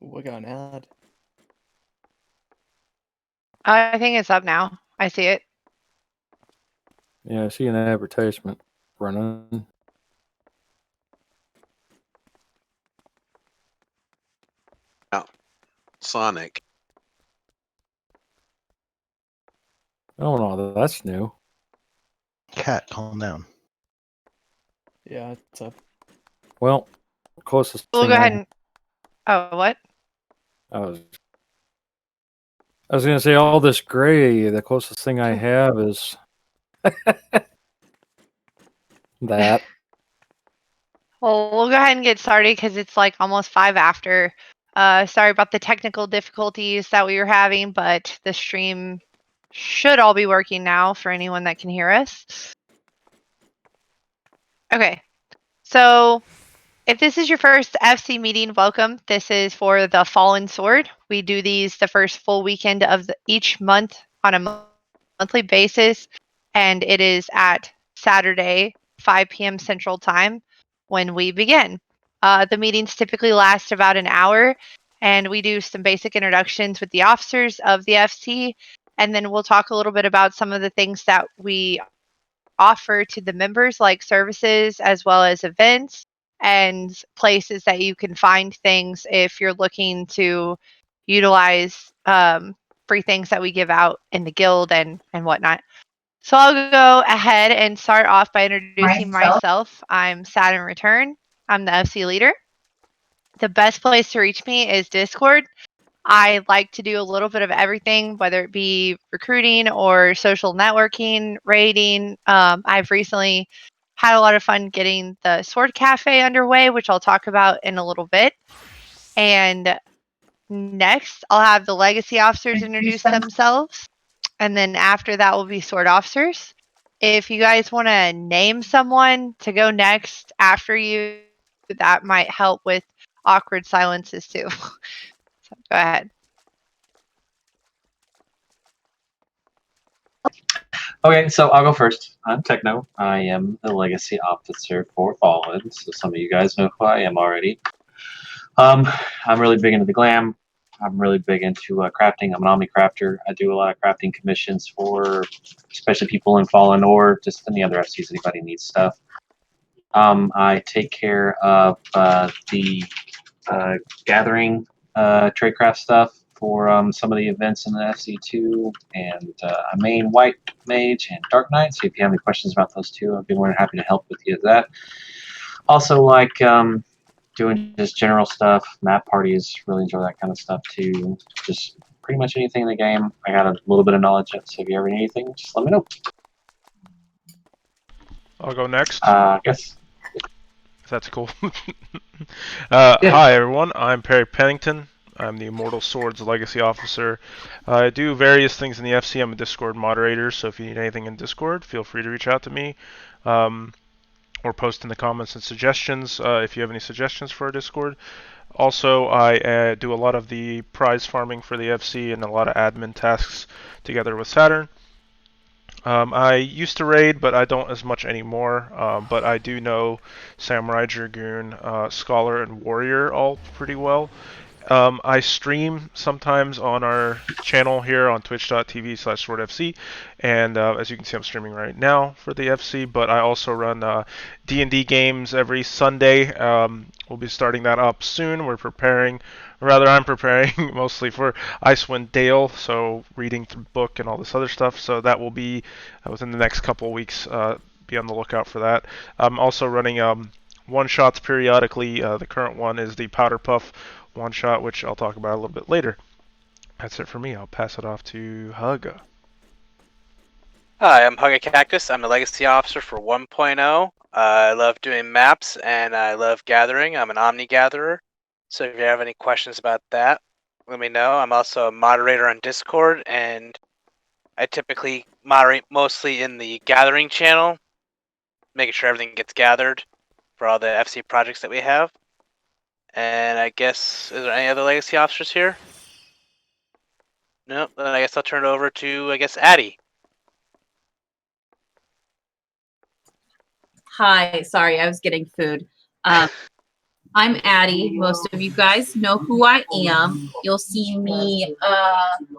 We got an ad. I think it's up now. I see it. Yeah, I see an advertisement running. Sonic. Oh no, that's new. Cat, calm down. Yeah, it's up. Well, closest We'll thing go ahead and. Oh, what? I was gonna say all this gray. The closest thing I have is that. Well, we'll go ahead and get started because it's like almost 5 after. Sorry about the technical difficulties that we were having, but the stream should all be working now for anyone that can hear us. Okay, so if this is your first FC meeting, welcome. This is for the Fallen Sword. We do these the first full weekend of each month on a monthly basis, and it is at Saturday, 5 p.m. Central Time when we begin. The meetings typically last about an hour, and we do some basic introductions with the officers of the FC, and then we'll talk a little bit about some of the things that we offer to the members, like services as well as events and places that you can find things if you're looking to utilize free things that we give out in the guild and whatnot. So I'll go ahead and start off by introducing myself. I'm Saturn Return. I'm the FC leader. The best place to reach me is Discord. I like to do a little bit of everything, whether it be recruiting or social networking, raiding. I've recently had a lot of fun getting the Sword Cafe underway, which I'll talk about in a little bit. And next, I'll have the Legacy officers introduce themselves. And then after that will be Sword officers. If you guys want to name someone to go next after you, that might help with awkward silences too. So go ahead. Okay, so I'll go first. I'm Techno. I am the Legacy Officer for Fallen, so some of you guys know who I am already. I'm really big into the glam. I'm really big into crafting. I'm an Omni crafter. I do a lot of crafting commissions for especially people in Fallen or just any other FCs. Anybody needs stuff. I take care of the gathering tradecraft stuff for some of the events in the FC2, and I main White Mage and Dark Knight, so if you have any questions about those two, I'd be more than happy to help with you with that. Also like doing just general stuff, map parties, really enjoy that kind of stuff too. Just pretty much anything in the game. I got a little bit of knowledge of, so if you ever need anything, just let me know. I'll go next. Yes. If that's cool. Yeah. Hi everyone, I'm Perry Pennington. I'm the Immortal Swords Legacy Officer. I do various things in the FC. I'm a Discord moderator, so if you need anything in Discord, feel free to reach out to me. Or post in the comments and suggestions if you have any suggestions for our Discord. Also, I do a lot of the prize farming for the FC and a lot of admin tasks together with Saturn. I used to raid, but I don't as much anymore. But I do know Samurai, Dragoon, Scholar, and Warrior all pretty well. I stream sometimes on our channel here on twitch.tv/swordfc, and as you can see, I'm streaming right now for the FC, but I also run D&D games every Sunday. We'll be starting that up soon. I'm preparing mostly for Icewind Dale, so reading through the book and all this other stuff, so that will be within the next couple of weeks. Be on the lookout for that. I'm also running one-shots periodically. The current one is the Powder Puff one-shot, which I'll talk about a little bit later. That's it for me. I'll pass it off to Hugga. Hi, I'm Hugga Cactus. I'm a Legacy Officer for 1.0. I love doing maps and I love gathering. I'm an Omni Gatherer. So if you have any questions about that, let me know. I'm also a moderator on Discord, and I typically moderate mostly in the gathering channel, making sure everything gets gathered for all the FC projects that we have. And I guess, is there any other Legacy Officers here? No, then I guess I'll turn it over to, Addie. Hi, sorry, I was getting food. I'm Addie. Most of you guys know who I am. You'll see me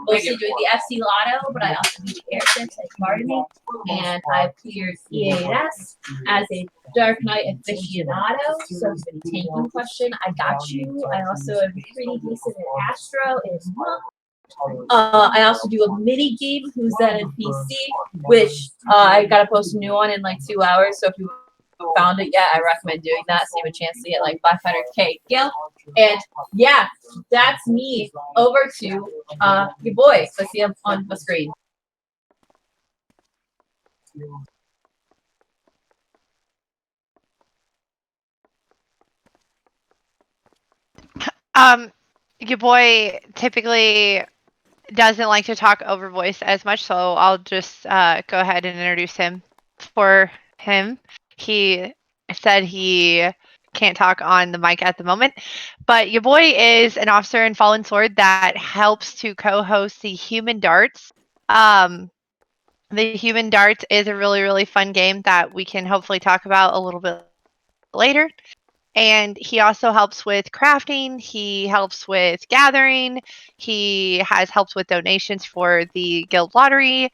mostly doing the FC Lotto, but I also do the characters like Barney, and I cleared EAS as a Dark Knight aficionado. So if you have a tanking question, I got you. I also am pretty decent at Astro and Monk. I also do a mini game, Who's That NPC, which I gotta post a new one in like 2 hours. So if you found it yet, I recommend doing that. So you have a chance to get like 500k gil. And yeah, that's me. Over to your boy. So I see him on the screen. Your boy typically doesn't like to talk over voice as much, so I'll just go ahead and introduce him for him. He said he can't talk on the mic at the moment, but your boy is an officer in Fallen Sword that helps to co-host the Human Darts. The Human Darts is a really, really fun game that we can hopefully talk about a little bit later. And he also helps with crafting. He helps with gathering. He has helped with donations for the guild lottery.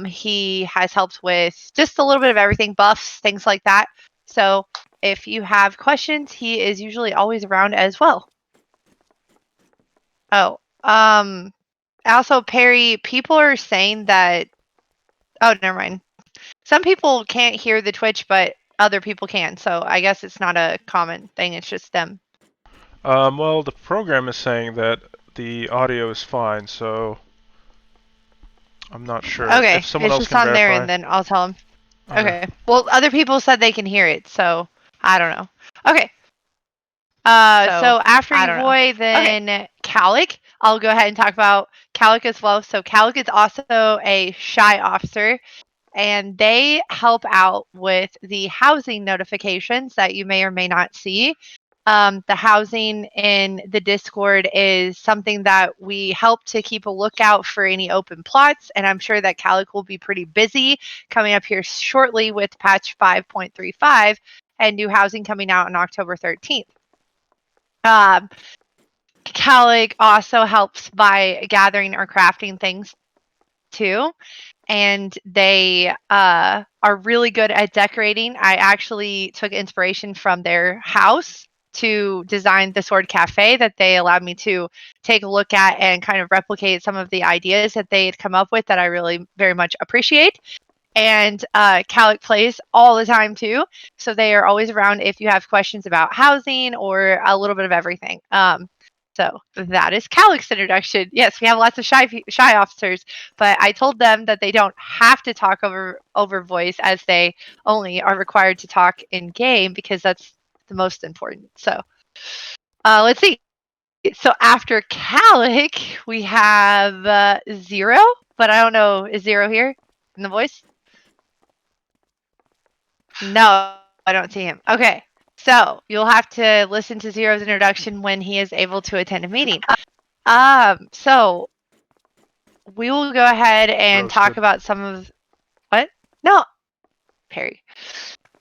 He has helped with just a little bit of everything, buffs, things like that. So if you have questions, he is usually always around as well. Oh, also Perry, people are saying that. Oh, never mind. Some people can't hear the Twitch, but other people can, so I guess it's not a common thing, it's just them. Well, the program is saying that the audio is fine, so I'm not sure. Okay, If someone it's else just can on there, verify. and then I'll tell them. Okay. Well, other people said they can hear it, so I don't know. Okay. So after your boy, then Calic, I'll go ahead and talk about Calic as well. So Calic is also a shy officer, and they help out with the housing notifications that you may or may not see. The housing in the Discord is something that we help to keep a lookout for any open plots, and I'm sure that Calic will be pretty busy coming up here shortly with patch 5.35 and new housing coming out on October 13th. Calic also helps by gathering or crafting things too. And they are really good at decorating. I actually took inspiration from their house to design the Sword Cafe that they allowed me to take a look at and kind of replicate some of the ideas that they had come up with that I really very much appreciate. And Calic plays all the time too, so they are always around if you have questions about housing or a little bit of everything. So that is Calic's introduction. Yes, we have lots of shy officers, but I told them that they don't have to talk over voice, as they only are required to talk in game because that's the most important. So let's see. So after Calic, we have Zero, but I don't know, is Zero here in the voice? No, I don't see him. Okay. So you'll have to listen to Zero's introduction when he is able to attend a meeting. So we will go ahead and talk about some of what? No, Perry.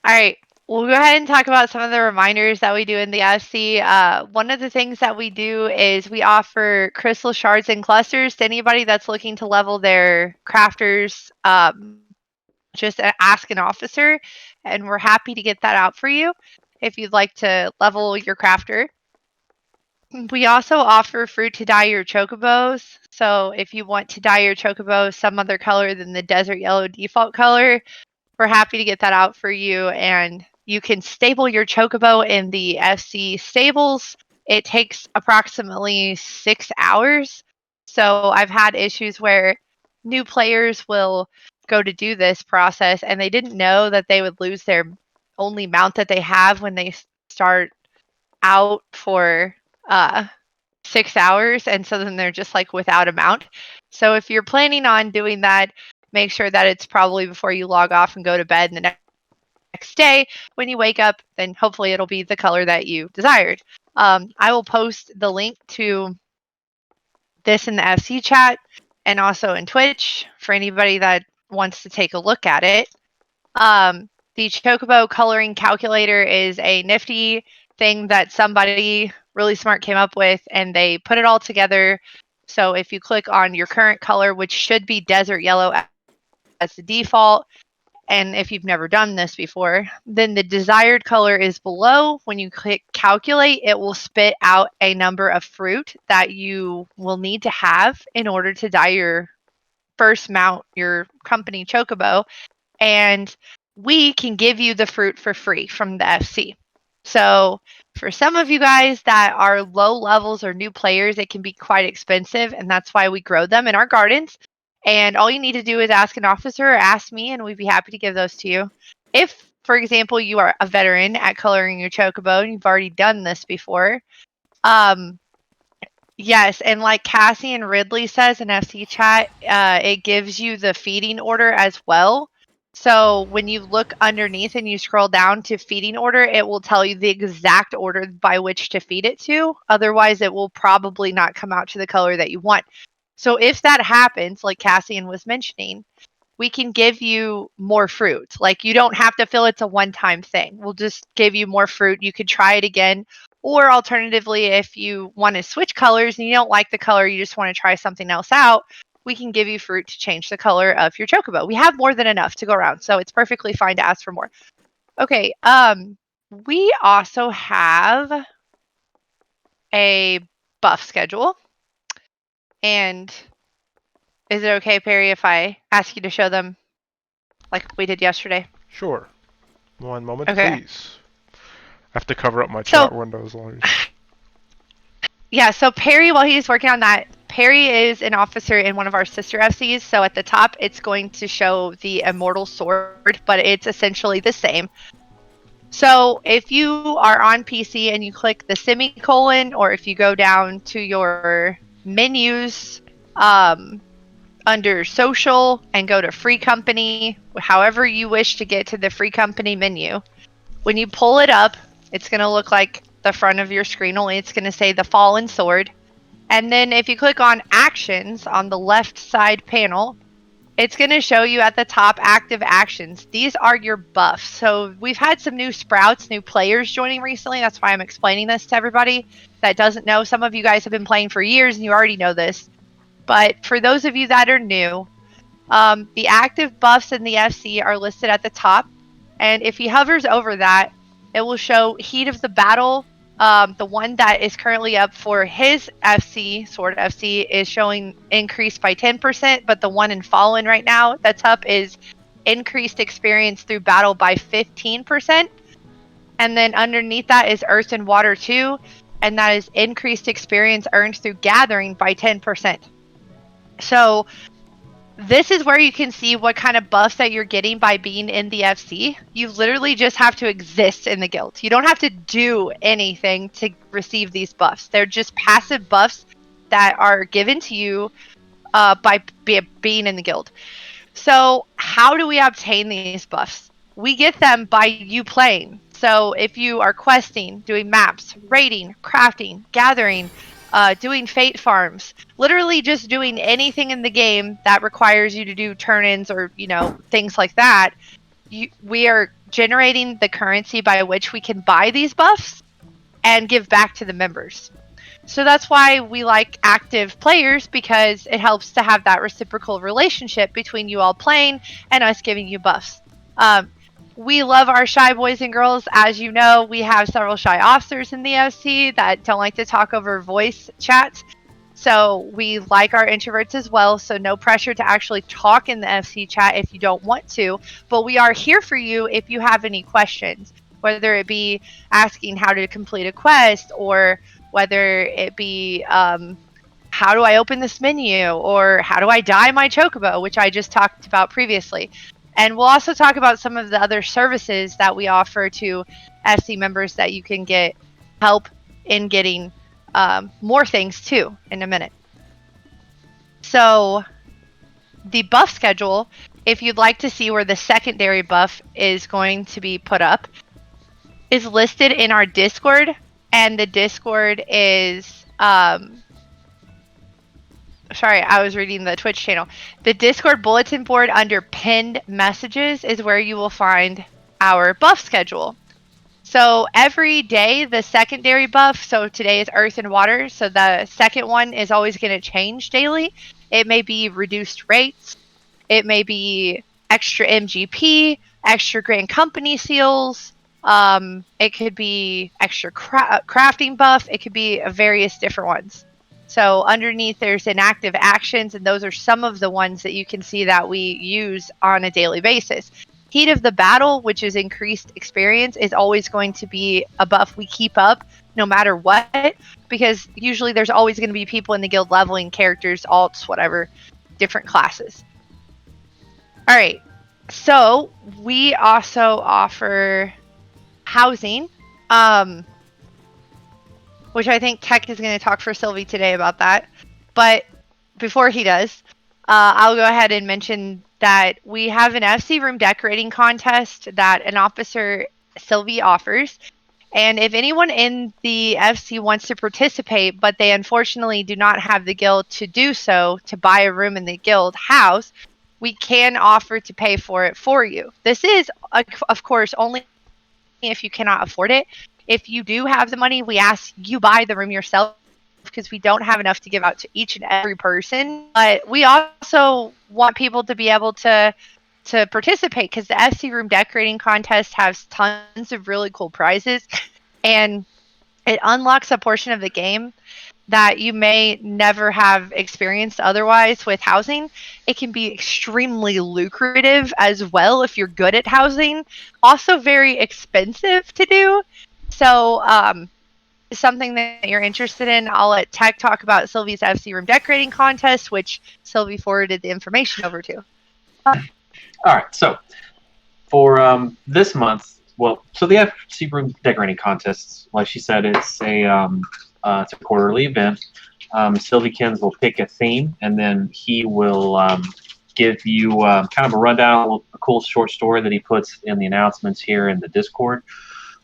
All right. We'll go ahead and talk about some of the reminders that we do in the SC. One of the things that we do is we offer crystal shards and clusters to anybody that's looking to level their crafters. Just ask an officer, and we're happy to get that out for you if you'd like to level your crafter. We also offer fruit to dye your chocobos. So if you want to dye your chocobo some other color than the desert yellow default color, we're happy to get that out for you. And you can stable your chocobo in the FC stables. It takes approximately 6 hours. So I've had issues where new players will go to do this process and they didn't know that they would lose their only mount that they have when they start out for 6 hours, and so then they're just like without a mount. So if you're planning on doing that, make sure that it's probably before you log off and go to bed, and the next day when you wake up, then hopefully it'll be the color that you desired. I will post the link to this in the FC chat and also in Twitch for anybody that wants to take a look at it. The Chocobo coloring calculator is a nifty thing that somebody really smart came up with, and they put it all together. So if you click on your current color, which should be desert yellow as the default, and if you've never done this before, then the desired color is below. When you click calculate, it will spit out a number of fruit that you will need to have in order to dye your first mount, your company Chocobo. And we can give you the fruit for free from the FC. So for some of you guys that are low levels or new players, it can be quite expensive, and that's why we grow them in our gardens. And all you need to do is ask an officer or ask me, and we'd be happy to give those to you. If, for example, you are a veteran at coloring your Chocobo and you've already done this before, yes, and like Cassie and Ridley says in FC chat, it gives you the feeding order as well. So when you look underneath and you scroll down to feeding order, it will tell you the exact order by which to feed it to. Otherwise, it will probably not come out to the color that you want. So if that happens, like Cassian was mentioning, we can give you more fruit. Like, you don't have to feel it's a one-time thing. We'll just give you more fruit. You could try it again. Or alternatively, if you want to switch colors and you don't like the color, you just want to try something else out, we can give you fruit to change the color of your Chocobo. We have more than enough to go around, so it's perfectly fine to ask for more. Okay, we also have a buff schedule. And is it okay, Perry, if I ask you to show them like we did yesterday? Sure. One moment, Okay. please. I have to cover up my chat window as long as... Yeah, so Perry, while he's working on that, Perry is an officer in one of our sister FCs. So at the top, it's going to show the Immortal Sword, but it's essentially the same. So if you are on PC and you click the semicolon, or if you go down to your menus under social and go to free company, however you wish to get to the free company menu, when you pull it up, it's going to look like the front of your screen, only it's going to say the Fallen Sword. And then if you click on actions on the left side panel, it's going to show you at the top active actions. These are your buffs. So we've had some new sprouts, new players joining recently. That's why I'm explaining this to everybody that doesn't know. Some of you guys have been playing for years and you already know this. But for those of you that are new, the active buffs in the FC are listed at the top. And if he hovers over that, it will show Heat of the Battle. The one that is currently up for his FC, Sword FC, is showing increased by 10%, but the one in Fallen right now that's up is increased experience through battle by 15%. And then underneath that is Earth and Water 2, and that is increased experience earned through gathering by 10%. So this is where you can see what kind of buffs that you're getting by being in the FC. You literally just have to exist in the guild. You don't have to do anything to receive these buffs. They're just passive buffs that are given to you by being in the guild. So how do we obtain these buffs? We get them by you playing. So if you are questing, doing maps, raiding, crafting, gathering, doing fate farms, literally just doing anything in the game that requires you to do turn-ins or, you know, things like that, we are generating the currency by which we can buy these buffs and give back to the members. So that's why we like active players, because it helps to have that reciprocal relationship between you all playing and us giving you buffs. We love our shy boys and girls. As you know, we have several shy officers in the FC that don't like to talk over voice chats. So we like our introverts as well. So no pressure to actually talk in the FC chat if you don't want to. But we are here for you if you have any questions, whether it be asking how to complete a quest, or whether it be how do I open this menu, or how do I dye my Chocobo, which I just talked about previously. And we'll also talk about some of the other services that we offer to FC members that you can get help in getting more things too in a minute. So the buff schedule, if you'd like to see where the secondary buff is going to be put up, is listed in our Discord. And the Discord is... Sorry, I was reading the Twitch channel. The Discord bulletin board under pinned messages is where you will find our buff schedule. So every day, the secondary buff, so today is earth and water, so the second one is always going to change daily. It may be reduced rates, it may be extra MGP, extra Grand Company seals, it could be extra crafting buff, it could be various different ones. So underneath there's inactive actions, and those are some of the ones that you can see that we use on a daily basis. Heat of the battle, which is increased experience, is always going to be a buff we keep up no matter what, because usually there's always going to be people in the guild leveling characters, alts, whatever, different classes. All right, so we also offer housing, which I think Tech is going to talk for Sylvie today about that. But before he does, I'll go ahead and mention that we have an FC room decorating contest that an officer, Sylvie, offers. And if anyone in the FC wants to participate, but they unfortunately do not have the guild to do so, to buy a room in the guild house, we can offer to pay for it for you. This is, of course, only if you cannot afford it. If you do have the money, we ask you buy the room yourself, because we don't have enough to give out to each and every person. But we also want people to be able to participate, because the FC room decorating contest has tons of really cool prizes, and it unlocks a portion of the game that you may never have experienced otherwise with housing. It can be extremely lucrative as well if you're good at housing. Also very expensive to do. So something that you're interested in, I'll let Tech talk about Sylvie's FC room decorating contest, which Sylvie forwarded the information over to. All right, so for this month, so the FC room decorating contests, like she said, it's a quarterly event. Sylviekins will pick a theme, and then he will give you kind of a rundown, a cool short story that he puts in the announcements here in the Discord.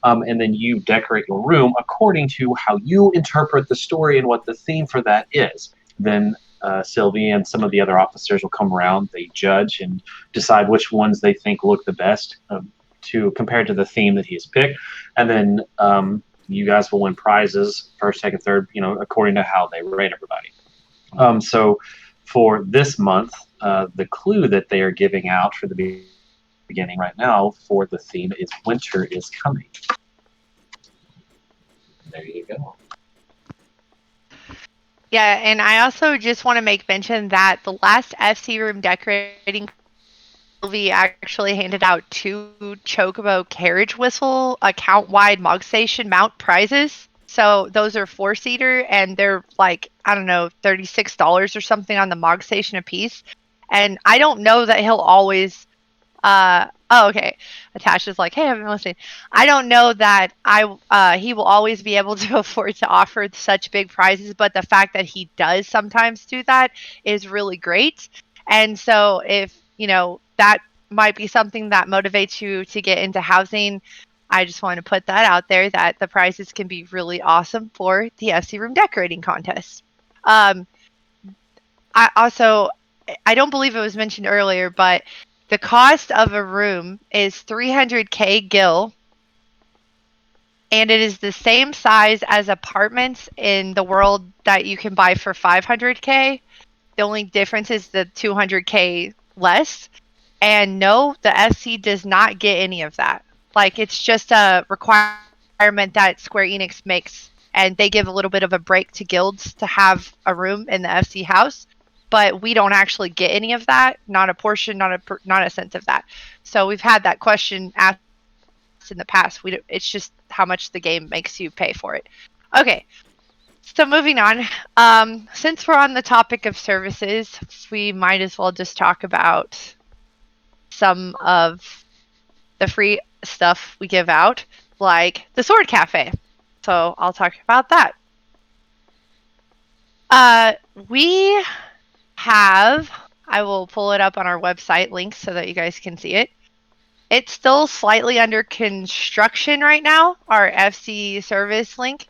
And then you decorate your room according to how you interpret the story and what the theme for that is. Then Sylvie and some of the other officers will come around, they judge and decide which ones they think look the best compared to the theme that he has picked. And then you guys will win prizes, first, second, third, according to how they rate everybody. So for this month, the clue that they are giving out for the beginning right now for the theme is winter is coming. There you go. Yeah, and I also just want to make mention that the last FC room decorating, Sylvie actually handed out 2 Chocobo carriage whistle account-wide Mog Station mount prizes. So those are 4-seater, and they're like, I don't know, $36 or something on the Mog Station a piece. And I don't know that he'll always okay. Natasha's like, hey, I've been listening. I don't know that he will always be able to afford to offer such big prizes, but the fact that he does sometimes do that is really great. And so if, that might be something that motivates you to get into housing, I just want to put that out there, that the prizes can be really awesome for the FC room decorating contest. I don't believe it was mentioned earlier, but the cost of a room is 300k gil, and it is the same size as apartments in the world that you can buy for 500k. The only difference is the 200k less. And no, the FC does not get any of that. Like, it's just a requirement that Square Enix makes, and they give a little bit of a break to guilds to have a room in the FC house. But we don't actually get any of that, not a portion, not a cent of that. So we've had that question asked in the past. It's just how much the game makes you pay for it. Okay, so moving on. Since we're on the topic of services, we might as well just talk about some of the free stuff we give out, like the Sword Cafe. So I'll talk about that. We have, I will pull it up on our website link so that you guys can see it. It's still slightly under construction right now, our FC service link.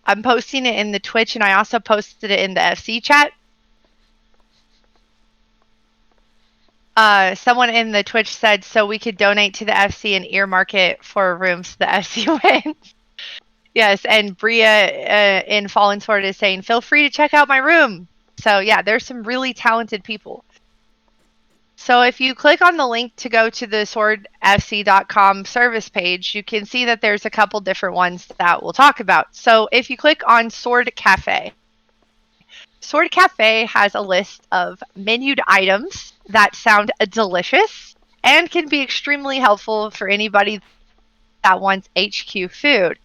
I'm posting it in the Twitch, and I also posted it in the FC chat. Someone in the Twitch said so we could donate to the FC and earmark it for a room so the FC wins. Yes, and Bria in Fallen Sword is saying, feel free to check out my room. So yeah, there's some really talented people. So if you click on the link to go to the swordfc.com service page, you can see that there's a couple different ones that we'll talk about. So if you click on Sword Cafe, Sword Cafe has a list of menued items that sound delicious and can be extremely helpful for anybody that wants HQ food.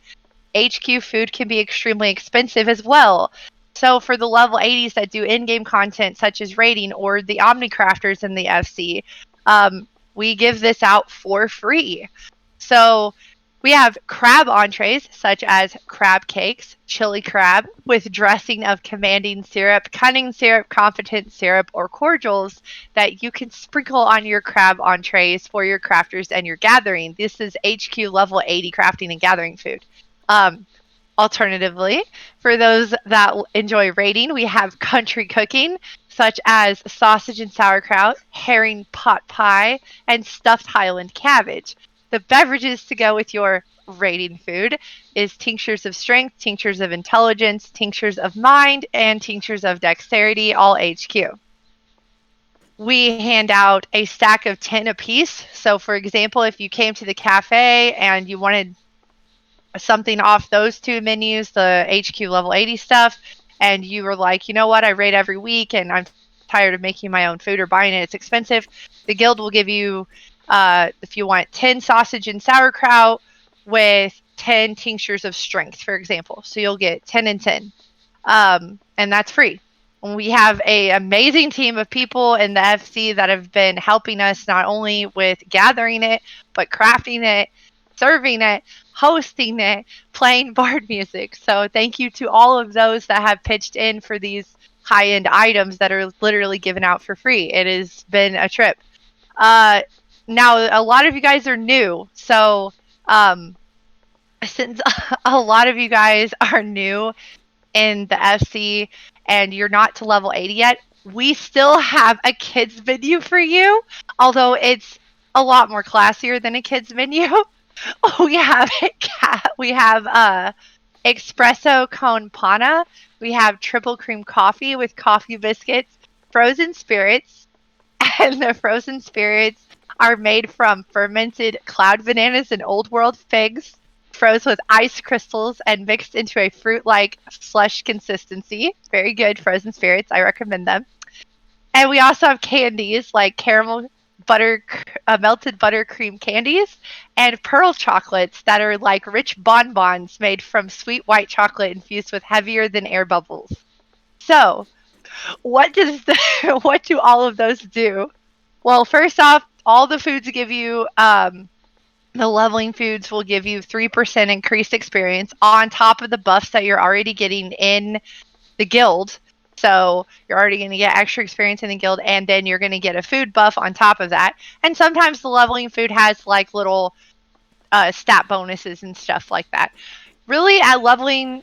HQ food can be extremely expensive as well. So for the level 80s that do in-game content such as raiding or the Omnicrafters in the FC, we give this out for free. So we have crab entrees such as crab cakes, chili crab with dressing of commanding syrup, cunning syrup, competent syrup, or cordials that you can sprinkle on your crab entrees for your crafters and your gathering. This is HQ level 80 crafting and gathering food. Alternatively, for those that enjoy raiding, we have country cooking, such as sausage and sauerkraut, herring pot pie, and stuffed Highland cabbage. The beverages to go with your raiding food is tinctures of strength, tinctures of intelligence, tinctures of mind, and tinctures of dexterity, all HQ. We hand out a stack of 10 apiece. So, for example, if you came to the cafe and you wanted something off those two menus, the HQ level 80 stuff, and you were like, you know what, I raid every week and I'm tired of making my own food or buying it, it's expensive, the guild will give you, if you want 10 sausage and sauerkraut with 10 tinctures of strength, for example. So you'll get 10 and 10. And that's free. We have an amazing team of people in the FC that have been helping us not only with gathering it, but crafting it, serving it, hosting it, playing bard music. So thank you to all of those that have pitched in for these high-end items that are literally given out for free. It has been a trip. Now, a lot of you guys are new. So since a lot of you guys are new in the FC and you're not to level 80 yet, we still have a kids menu for you, although it's a lot more classier than a kids menu. We have espresso con panna. We have triple cream coffee with coffee biscuits, frozen spirits, and the frozen spirits are made from fermented cloud bananas and old world figs, froze with ice crystals and mixed into a fruit-like slush consistency. Very good frozen spirits. I recommend them. And we also have candies like caramel butter, melted buttercream candies, and pearl chocolates that are like rich bonbons made from sweet white chocolate infused with heavier than air bubbles. So, what do all of those do? Well, first off, all the foods give you the leveling foods will give you 3% increased experience on top of the buffs that you're already getting in the guild. So you're already going to get extra experience in the guild, and then you're going to get a food buff on top of that. And sometimes the leveling food has like little stat bonuses and stuff like that. Really, at leveling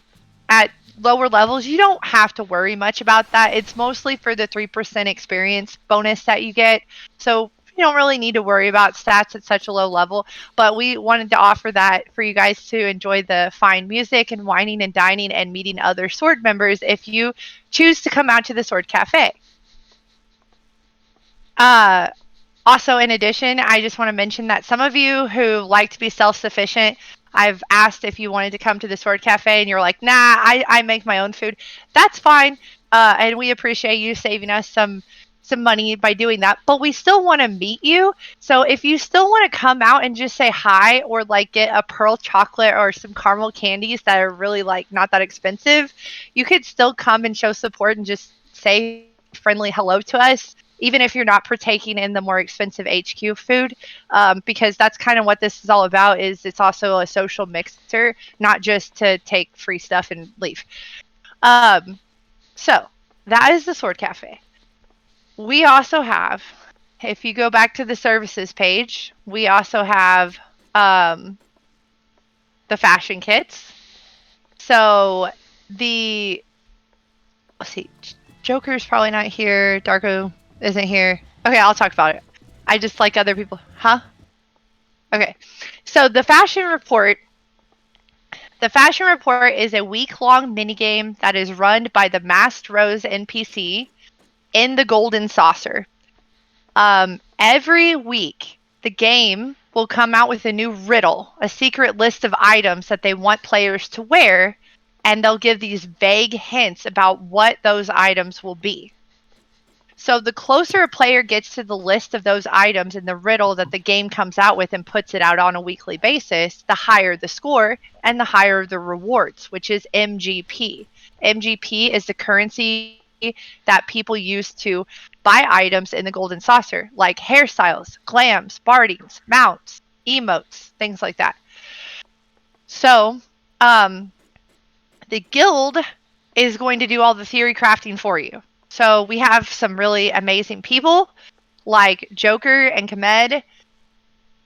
at lower levels, you don't have to worry much about that. It's mostly for the 3% experience bonus that you get. So you don't really need to worry about stats at such a low level, but we wanted to offer that for you guys to enjoy the fine music and whining and dining and meeting other sword members if you choose to come out to the Sword Cafe. Also, in addition, I just want to mention that some of you who like to be self-sufficient, I've asked if you wanted to come to the Sword Cafe and you're like, nah, I make my own food. That's fine. And we appreciate you saving us some money by doing that, but we still want to meet you. So if you still want to come out and just say hi or like get a pearl chocolate or some caramel candies that are really like not that expensive, you could still come and show support and just say friendly hello to us, even if you're not partaking in the more expensive HQ food, because that's kind of what this is all about. Is it's also a social mixer, not just to take free stuff and leave. So that is the Sword Cafe. We also have, if you go back to the services page, we also have the fashion kits. So let's see, Joker's probably not here. Darko isn't here. Okay, I'll talk about it. I just like other people. Huh? Okay. So the Fashion Report. The Fashion Report is a week-long minigame that is run by the Masked Rose NPC in the Golden Saucer. Every week, the game will come out with a new riddle, a secret list of items that they want players to wear, and they'll give these vague hints about what those items will be. So the closer a player gets to the list of those items in the riddle that the game comes out with and puts it out on a weekly basis, the higher the score and the higher the rewards, which is MGP. MGP is the currency that people use to buy items in the Golden Saucer, like hairstyles, glams, bardings, mounts, emotes, things like that. So, the guild is going to do all the theory crafting for you. So we have some really amazing people like Joker and Kamed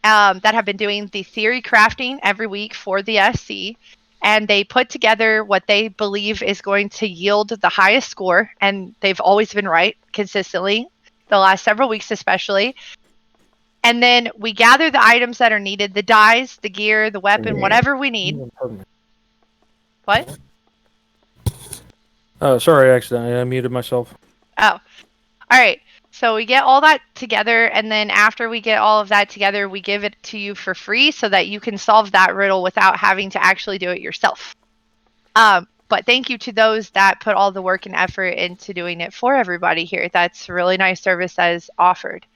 that have been doing the theory crafting every week for the SC. And they put together what they believe is going to yield the highest score. And they've always been right consistently, the last several weeks especially. And then we gather the items that are needed, the dyes, the gear, the weapon, whatever we need. What? Oh, sorry, accidentally I muted myself. Oh, all right. So we get all that together, and then after we get all of that together, we give it to you for free so that you can solve that riddle without having to actually do it yourself. But thank you to those that put all the work and effort into doing it for everybody here. That's a really nice service that is offered.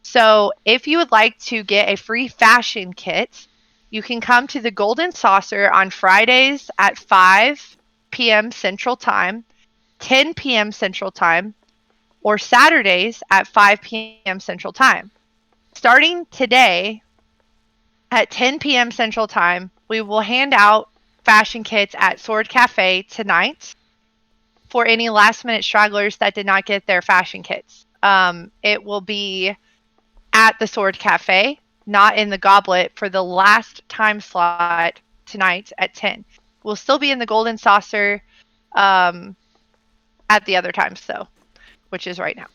So if you would like to get a free fashion kit, you can come to the Golden Saucer on Fridays at 5 p.m. Central Time, 10 p.m. Central Time, or Saturdays at 5 p.m. Central Time. Starting today at 10 p.m. Central Time, we will hand out fashion kits at Sword Cafe tonight for any last-minute stragglers that did not get their fashion kits. It will be at the Sword Cafe, not in the Goblet, for the last time slot tonight at 10. We'll still be in the Golden Saucer at the other times, though, which is right now.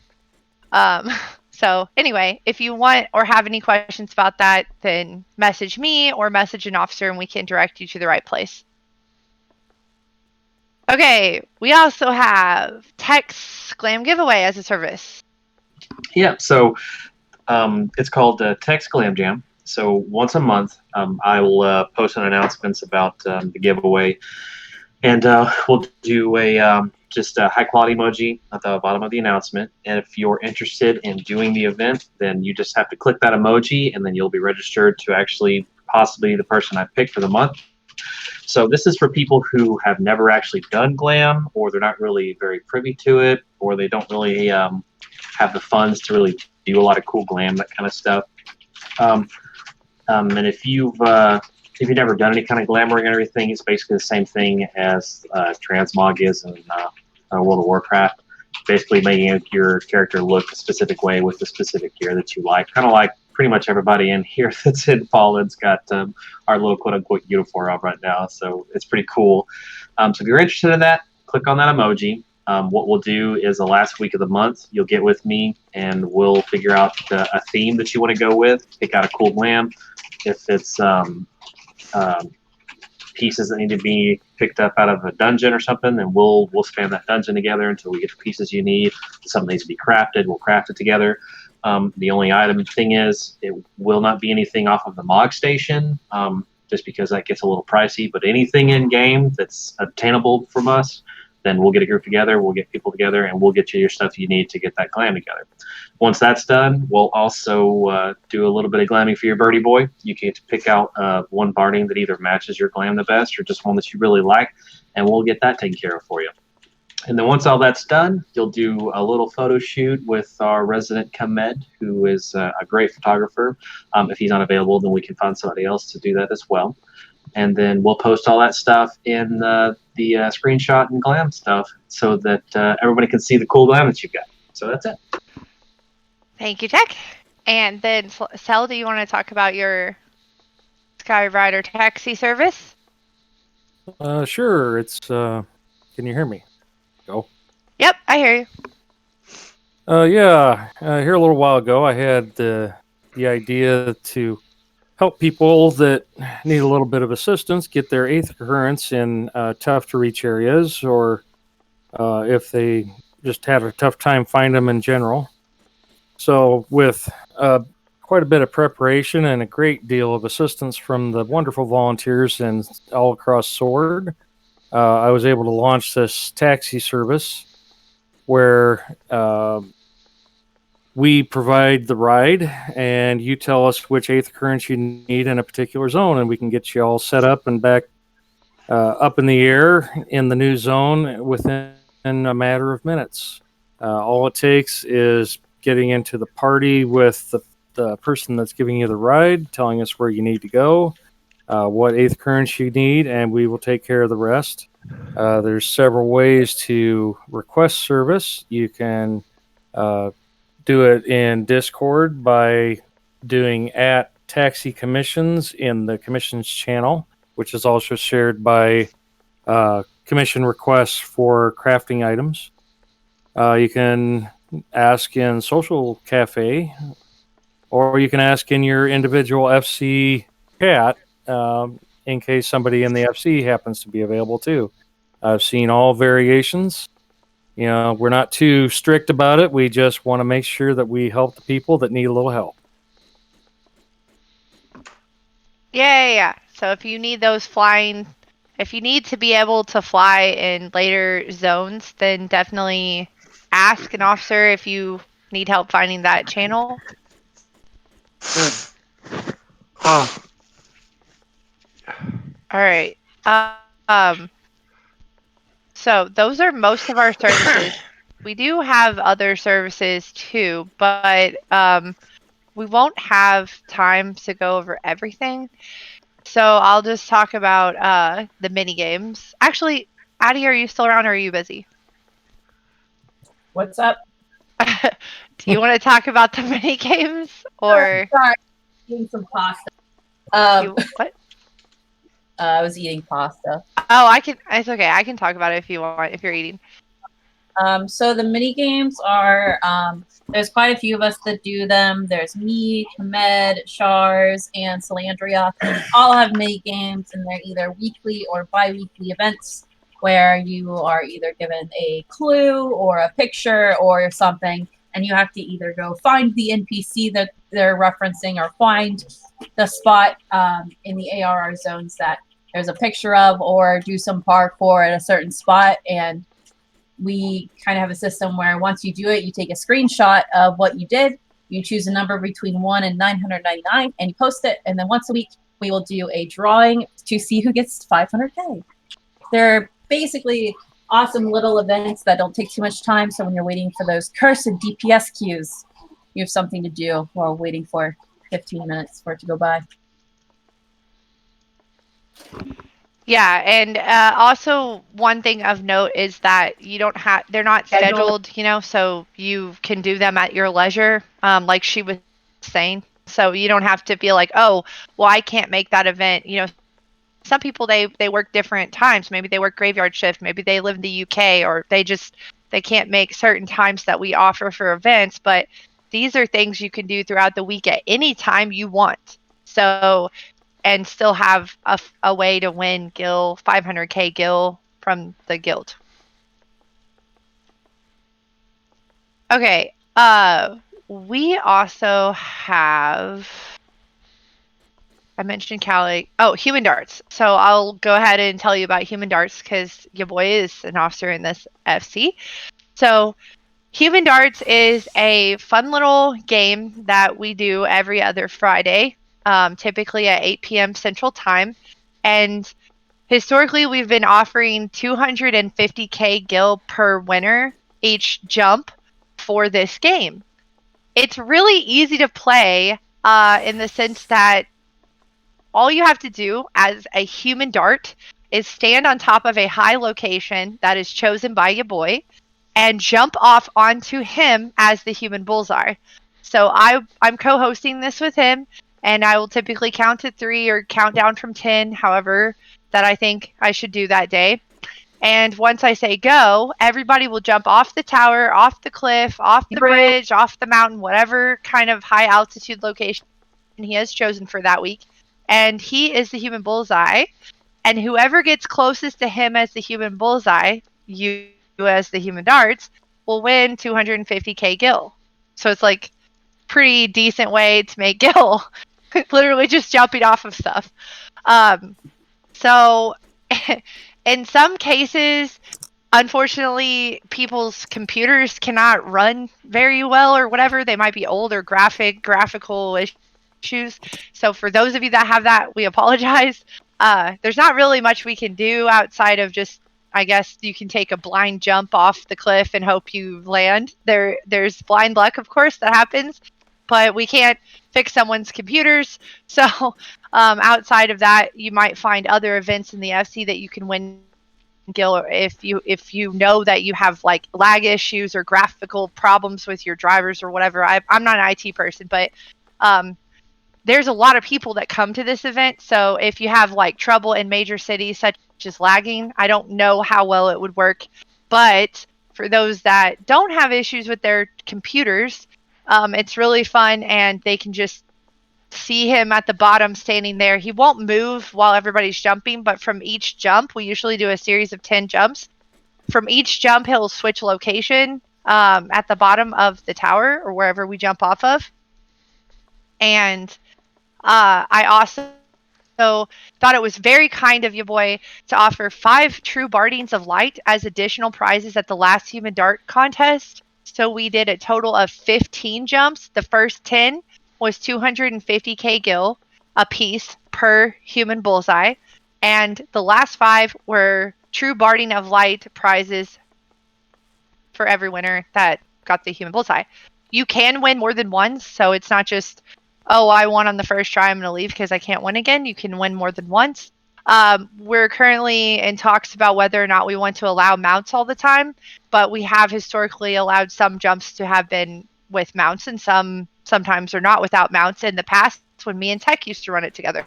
So anyway, if you want or have any questions about that, then message me or message an officer and we can direct you to the right place. Okay, we also have Tech's Glam Giveaway as a service. Yeah, so it's called Tex Glam Jam. So once a month, I will post an announcements about the giveaway, and we'll do a just a high quality emoji at the bottom of the announcement. And if you're interested in doing the event, then you just have to click that emoji, and then you'll be registered to actually possibly the person I picked for the month. So this is for people who have never actually done glam, or they're not really very privy to it, or they don't really have the funds to really do a lot of cool glam, that kind of stuff. And if you've never done any kind of glamoring and everything, it's basically the same thing as transmog is in World of Warcraft. Basically making your character look a specific way with the specific gear that you like. Kind of like pretty much everybody in here that's in Fallen's got our little quote-unquote uniform on right now. So it's pretty cool. So if you're interested in that, click on that emoji. What we'll do is the last week of the month, you'll get with me and we'll figure out a theme that you want to go with. Pick out a cool glam. If it's pieces that need to be picked up out of a dungeon or something, then we'll span that dungeon together until we get the pieces you need. If something needs to be crafted, we'll craft it together. The only item thing is it will not be anything off of the Mog Station, just because that gets a little pricey. But anything in game that's obtainable from us, then we'll get a group together, we'll get people together, and we'll get you your stuff you need to get that glam together. Once that's done, we'll also do a little bit of glamming for your birdie boy. You get to pick out one barding that either matches your glam the best or just one that you really like, and we'll get that taken care of for you. And then once all that's done, you'll do a little photo shoot with our resident Kamed, who is a great photographer. If he's not available, then we can find somebody else to do that as well. And then we'll post all that stuff in the screenshot and glam stuff so that everybody can see the cool glam that you've got. So that's it. Thank you, Tech. And then, Sel, do you want to talk about your Skyrider taxi service? Sure. It's can you hear me? Go. Yep, I hear you. Here a little while ago, I had the idea to help people that need a little bit of assistance get their 8th occurrence in tough to reach areas, or if they just had a tough time finding them in general. So with quite a bit of preparation and a great deal of assistance from the wonderful volunteers and all across Sword, I was able to launch this taxi service where we provide the ride, and you tell us which 8th occurrence you need in a particular zone, and we can get you all set up and back up in the air in the new zone within a matter of minutes. All it takes is getting into the party with the person that's giving you the ride, telling us where you need to go, what 8th occurrence you need, and we will take care of the rest. There's several ways to request service. You can do it in Discord by doing @taxi commissions in the commissions channel, which is also shared by commission requests for crafting items. You can ask in Social Cafe, or you can ask in your individual FC chat in case somebody in the FC happens to be available too. I've seen all variations. You know, we're not too strict about it. We just want to make sure that we help the people that need a little help. Yeah. So if you need those if you need to be able to fly in later zones, then definitely ask an officer if you need help finding that channel. All right. So those are most of our services. We do have other services too, but we won't have time to go over everything. So I'll just talk about the mini games. Actually, Addie, are you still around, or are you busy? What's up? Do you want to talk about the mini games, or Sorry, eating some pasta. what? I was eating pasta. Oh, I can. It's okay. I can talk about it if you want. If you're eating. So the mini games are there's quite a few of us that do them. There's me, Hamed, Shars, and Salandria. All have mini games, and they're either weekly or bi-weekly events where you are either given a clue or a picture or something, and you have to either go find the NPC that they're referencing or find the spot in the ARR zones that there's a picture of, or do some parkour at a certain spot. And we kind of have a system where once you do it, you take a screenshot of what you did, you choose a number between 1 and 999, and you post it. And then once a week, we will do a drawing to see who gets 500K. They're basically awesome little events that don't take too much time. So when you're waiting for those cursed DPS queues, you have something to do while waiting for 15 minutes for it to go by. Yeah, and also one thing of note is that they're not scheduled, so you can do them at your leisure, like she was saying. So you don't have to feel like, oh, well, I can't make that event. Some people, they work different times. Maybe they work graveyard shift. Maybe they live in the UK, or they can't make certain times that we offer for events. But these are things you can do throughout the week at any time you want. So, and still have a way to win 500K gil from the guild. Okay. We also have, I mentioned Cali. Oh, Human Darts. So I'll go ahead and tell you about Human Darts because your boy is an officer in this FC. So Human Darts is a fun little game that we do every other Friday, typically at 8 p.m. Central Time. And historically, we've been offering 250K gil per winner each jump for this game. It's really easy to play in the sense that all you have to do as a human dart is stand on top of a high location that is chosen by your boy and jump off onto him as the human bullseye. So I'm co-hosting this with him, and I will typically count to 3 or count down from 10, however that I think I should do that day. And once I say go, everybody will jump off the tower, off the cliff, off the bridge, off the mountain, whatever kind of high altitude location he has chosen for that week. And he is the human bullseye. And whoever gets closest to him as the human bullseye, you as the human darts, will win 250k gil. So it's like pretty decent way to make gil. Literally just jumping off of stuff. So in some cases, unfortunately, people's computers cannot run very well or whatever. They might be old or graphical issues. So for those of you that have that, we apologize. There's not really much we can do outside of just, I guess you can take a blind jump off the cliff and hope you land. There's blind luck, of course, that happens, but we can't fix someone's computers. So outside of that, you might find other events in the FC that you can win gil if you know that you have like lag issues or graphical problems with your drivers or whatever. I'm not an IT person, but there's a lot of people that come to this event. So if you have like trouble in major cities such as lagging, I don't know how well it would work. But for those that don't have issues with their computers, it's really fun, and they can just see him at the bottom standing there. He won't move while everybody's jumping, but from each jump, we usually do a series of 10 jumps. From each jump, he'll switch location at the bottom of the tower or wherever we jump off of. And I also thought it was very kind of you, boy, to offer 5 true Bardings of Light as additional prizes at the last Human Dart contest. So we did a total of 15 jumps. The first 10 was 250k gil a piece per human bullseye. And the last 5 were true Barding of Light prizes for every winner that got the human bullseye. You can win more than once, so it's not just, oh, I won on the first try, I'm going to leave because I can't win again. You can win more than once. We're currently in talks about whether or not we want to allow mounts all the time, but we have historically allowed some jumps to have been with mounts, and sometimes are not without mounts in the past when me and Tech used to run it together.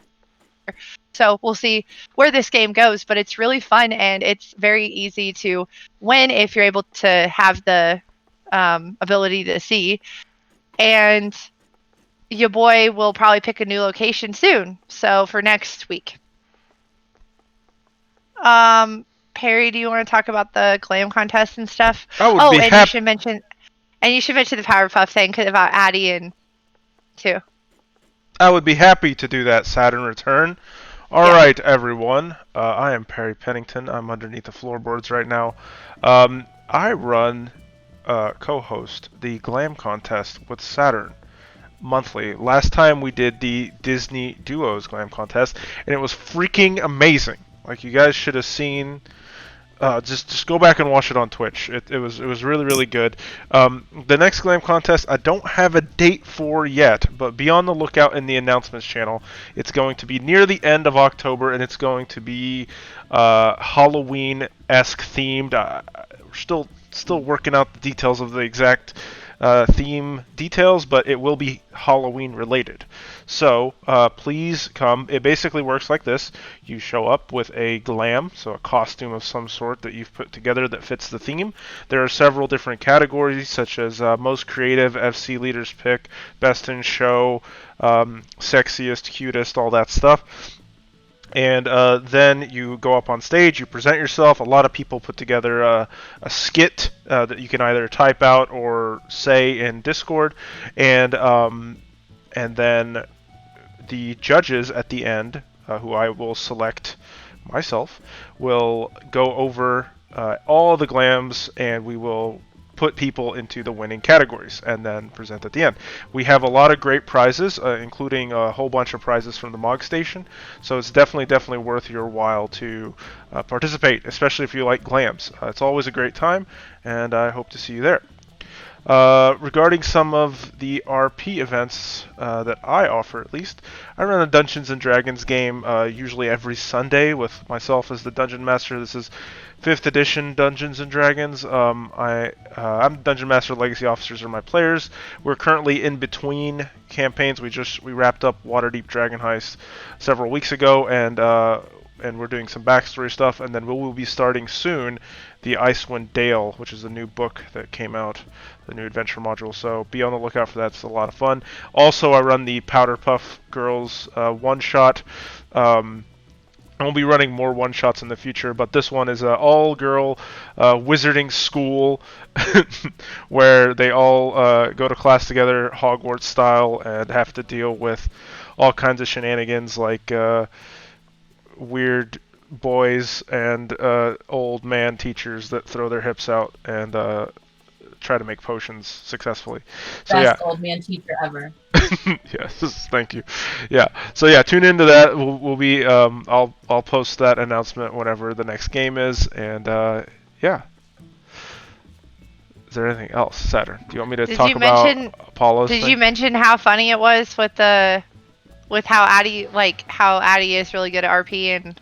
So we'll see where this game goes, but it's really fun, and it's very easy to win if you're able to have the ability to see. And your boy will probably pick a new location soon, so for next week. Perry, do you want to talk about the glam contest and stuff? I would be happy. You should mention the Powerpuff thing about Addie and too. I would be happy to do that, Saturn Return. All right, everyone. I am Perry Pennington. I'm underneath the floorboards right now. I run, co-host the Glam Contest with Saturn monthly. Last time we did the Disney Duos Glam Contest, and it was freaking amazing. Like, you guys should have seen. Just go back and watch it on Twitch. It was really, really good. The next Glam Contest, I don't have a date for yet, but be on the lookout in the announcements channel. It's going to be near the end of October, and it's going to be Halloween-esque themed. We're still working out the details of the exact theme details, but it will be Halloween related. So please come. It basically works like this. You show up with a glam, so a costume of some sort that you've put together that fits the theme. There are several different categories, such as most creative, FC leaders pick, best in show, sexiest, cutest, all that stuff. And then you go up on stage, you present yourself. A lot of people put together a skit that you can either type out or say in Discord. And then the judges at the end, who I will select myself, will go over all the glams, and we will put people into the winning categories and then present at the end. We have a lot of great prizes, including a whole bunch of prizes from the Mog Station, so it's definitely worth your while to participate, especially if you like glams. It's always a great time, and I hope to see you there. Regarding some of the RP events that I offer, at least, I run a Dungeons & Dragons game usually every Sunday with myself as the Dungeon Master. This is 5th edition Dungeons & Dragons. I'm Dungeon Master. Legacy Officers are my players. We're currently in between campaigns. We wrapped up Waterdeep Dragon Heist several weeks ago, and and we're doing some backstory stuff, and then we will be starting soon the Icewind Dale, which is a new book that came out, the new adventure module. So be on the lookout for that. It's a lot of fun. Also, I run the Powder Puff Girls one-shot. I'll be running more one-shots in the future, but this one is an all-girl wizarding school where they all go to class together, Hogwarts style, and have to deal with all kinds of shenanigans like weird boys and old man teachers that throw their hips out and try to make potions successfully. So Best yeah. old man teacher ever. Yes, thank you. Yeah, so yeah, tune into that. We'll be I'll post that announcement whenever the next game is, and yeah. Is there anything else, Saturn? Do you want me to talk about Apollo's Did thing? you mention how funny it was with how Addie is really good at RP and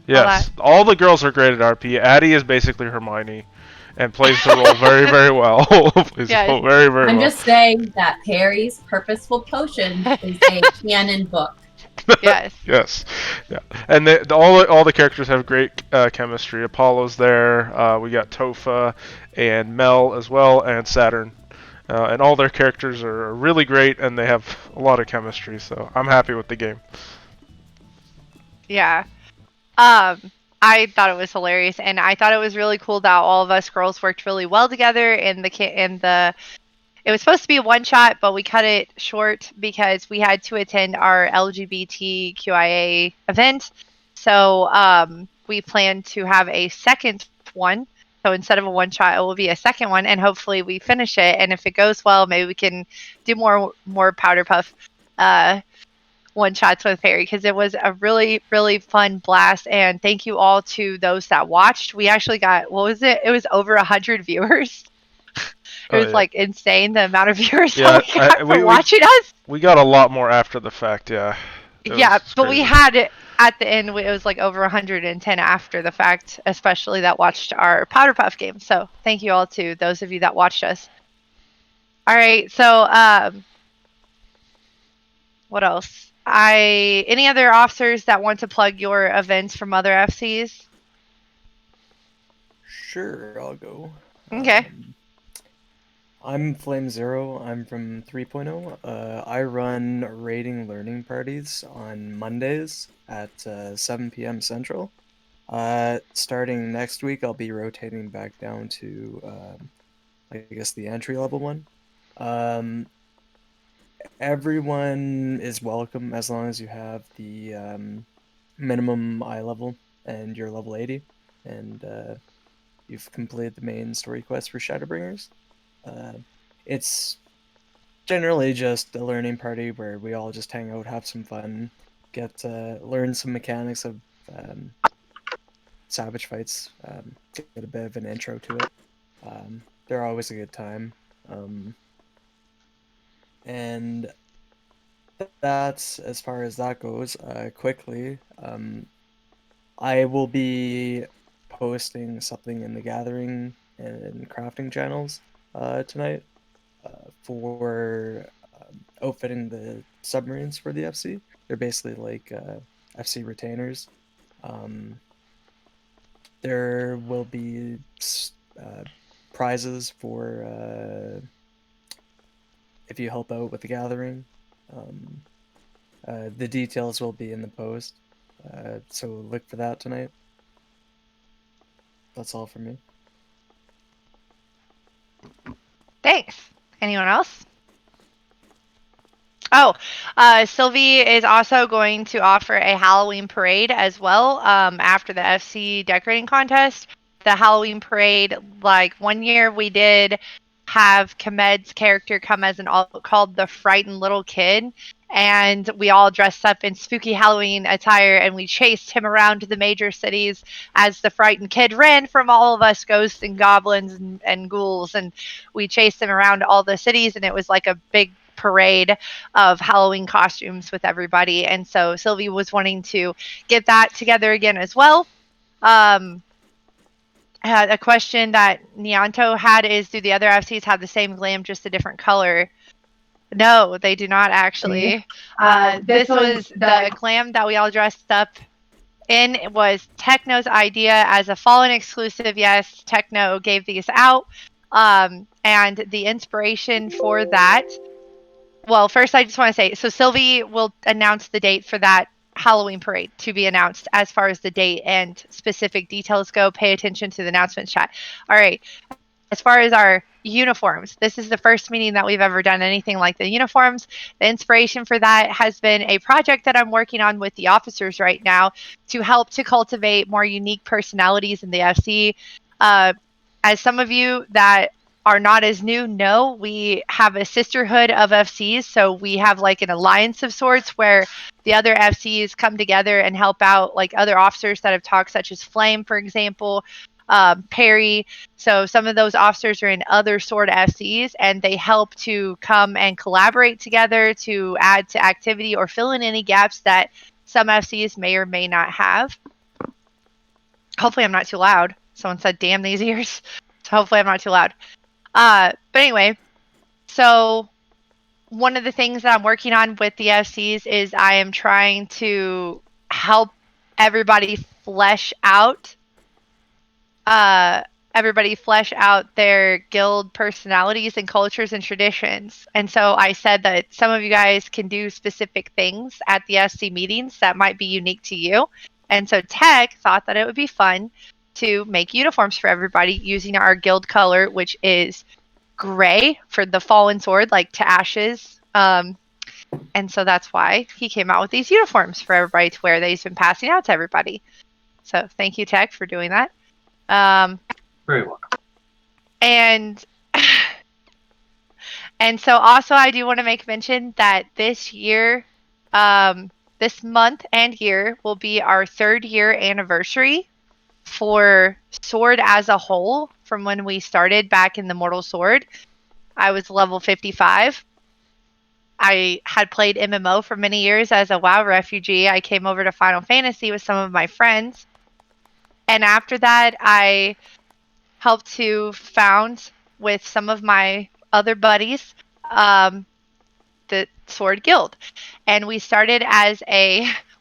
Yes, all the girls are great at RP. Addie is basically Hermione, and plays the role very, very well. Plays the role very, very I'm well. just saying that Perry's Purposeful Potion is a canon book. Yes. Yes, yeah, and all the characters have great chemistry. Apollo's there. We got Topha and Mel as well, and Saturn, and all their characters are really great, and they have a lot of chemistry. So I'm happy with the game. Yeah. I thought it was hilarious, and I thought it was really cool that all of us girls worked really well together. It was supposed to be a one shot, but we cut it short because we had to attend our LGBTQIA event. So we plan to have a second one. So instead of a one shot, it will be a second one, and hopefully we finish it. And if it goes well, maybe we can do more Powder Puff one shots with Perry, because it was a really, really fun blast. And thank you all to those that watched. We actually got, it was over 100 viewers. It was like insane the amount of viewers that we got for watching us. We got a lot more after the fact, yeah. But we had it at the end. It was like over 110 after the fact, especially that watched our Powder Puff game. So thank you all to those of you that watched us. All right, so what else? Any other officers that want to plug your events from other FCs? Sure, I'll go. Okay. I'm Flame Zero. I'm from 3.0. I run raiding learning parties on Mondays at 7 p.m. Central. Starting next week, I'll be rotating back down to, I guess, the entry level one. Everyone is welcome as long as you have the minimum eye level and you're level 80, and you've completed the main story quest for Shadowbringers. It's generally just a learning party where we all just hang out, have some fun, learn some mechanics of Savage fights, get a bit of an intro to it. They're always a good time. And that's as far as that goes. Quickly, I will be posting something in the Gathering and Crafting channels tonight for outfitting the submarines for the FC. They're basically like FC retainers. There will be prizes for if you help out with the Gathering. The details will be in the post, so look for that tonight. That's all from me. Thanks. Anyone else? Oh, Sylvie is also going to offer a Halloween parade as well after the FC decorating contest. The Halloween parade, like one year we did have Kamed's character come as called the Frightened Little Kid, and we all dressed up in spooky Halloween attire, and we chased him around the major cities as the Frightened Kid ran from all of us ghosts and goblins and ghouls, and we chased him around all the cities, and it was like a big parade of Halloween costumes with everybody. And so Sylvie was wanting to get that together again as well. A question that Nianto had is, do the other FCs have the same glam, just a different color? No, they do not actually. This was the glam that we all dressed up in was Techno's idea as a Fallen exclusive. Yes, Techno gave these out. And the inspiration for that. Well, first I just want to say, so Sylvie will announce the date for that Halloween parade to be announced. As far as the date and specific details go, pay attention to the announcement chat. All right. As far as our uniforms, this is the first meeting that we've ever done anything like the uniforms. The inspiration for that has been a project that I'm working on with the officers right now to help to cultivate more unique personalities in the FC. As some of you that are not as new know, we have a sisterhood of FCs. So we have like an alliance of sorts where the other FCs come together and help out like other officers that have talked, such as Flame, for example, Perry. So some of those officers are in other sword FCs, and they help to come and collaborate together to add to activity or fill in any gaps that some FCs may or may not have. Hopefully I'm not too loud. Someone said, damn these ears. So hopefully I'm not too loud. But anyway, so one of the things that I'm working on with the FCs is I am trying to help everybody flesh out their guild personalities and cultures and traditions. And so I said that some of you guys can do specific things at the FC meetings that might be unique to you. And so Tech thought that it would be fun to make uniforms for everybody using our guild color, which is gray for the fallen sword, like to ashes. And so that's why he came out with these uniforms for everybody to wear that he's been passing out to everybody. So thank you, Tech, for doing that. Very welcome. And so also I do want to make mention that this year, this month and year will be our 3rd year anniversary for Sword as a whole from when we started back in the Mortal Sword. I was level 55. I had played MMO for many years as a WoW refugee. I came over to Final Fantasy with some of my friends. And after that, I helped to found with some of my other buddies the Sword Guild. And we started as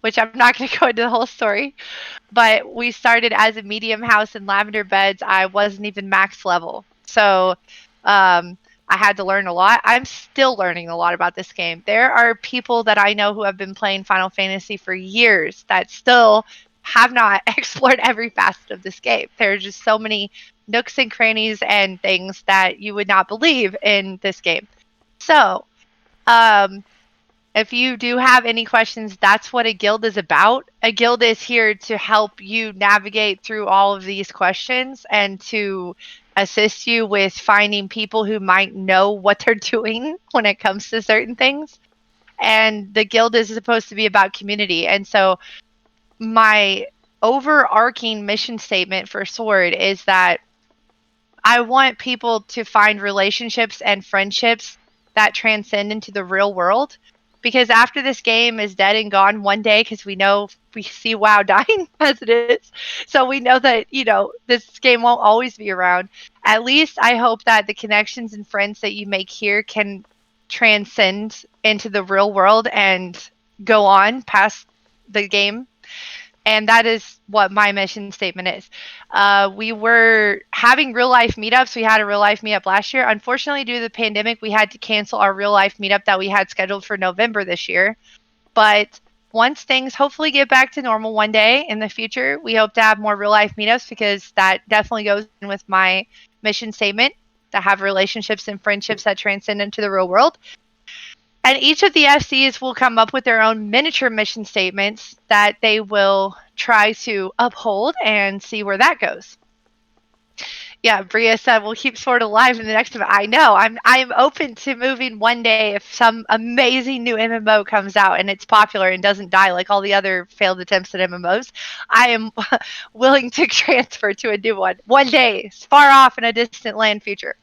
which I'm not going to go into the whole story, but we started as a medium house in Lavender Beds. I wasn't even max level. So I had to learn a lot. I'm still learning a lot about this game. There are people that I know who have been playing Final Fantasy for years that still have not explored every facet of this game. There are just so many nooks and crannies and things that you would not believe in this game. So if you do have any questions, that's what a guild is about. A guild is here to help you navigate through all of these questions and to assist you with finding people who might know what they're doing when it comes to certain things. And the guild is supposed to be about community. And so my overarching mission statement for Sword is that I want people to find relationships and friendships that transcend into the real world. Because after this game is dead and gone one day, because we see WoW dying as it is, so we know that, this game won't always be around. At least I hope that the connections and friends that you make here can transcend into the real world and go on past the game. And that is what my mission statement is. We were having real life meetups. We had a real life meetup last year. Unfortunately, due to the pandemic, we had to cancel our real life meetup that we had scheduled for November this year. But once things hopefully get back to normal one day in the future, we hope to have more real life meetups, because that definitely goes in with my mission statement, to have relationships and friendships that transcend into the real world. And each of the FCs will come up with their own miniature mission statements that they will try to uphold and see where that goes. Yeah, Bria said we'll keep Sword alive in the next event. I know. I'm open to moving one day if some amazing new MMO comes out and it's popular and doesn't die like all the other failed attempts at MMOs. I am willing to transfer to a new one day, far off in a distant land future.